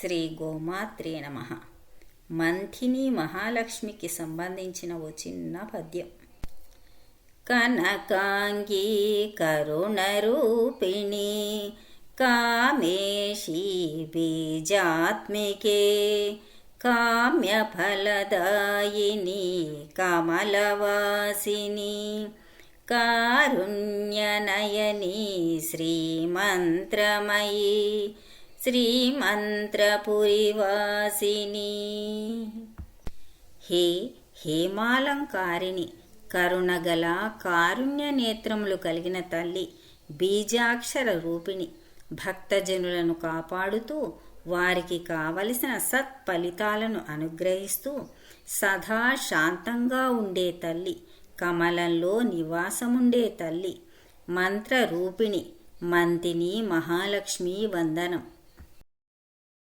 శ్రీ గోమాత్రే నమః. మంథిని మహాలక్ష్మికి సంబంధించిన ఓ చిన్న పద్యం. కనకాంగీ కరుణరూపిణి కామేశీ బీజాత్మికే కామ్యఫలదాయిని కమలవాసిని కారుణ్యనయని శ్రీమంత్రమయీ శ్రీమంత్రపురివాసిని. హే హేమాలంకారిణి, కరుణగల కారుణ్య నేత్రములు కలిగిన తల్లి, బీజాక్షర రూపిణి, భక్తజనులను కాపాడుతూ వారికి కావలసిన సత్ఫలితాలను అనుగ్రహిస్తూ సదా శాంతంగా ఉండే తల్లి, కమలంలో నివాసముండే తల్లి, మంత్రరూపిణి మంతిని మహాలక్ష్మి వందనం.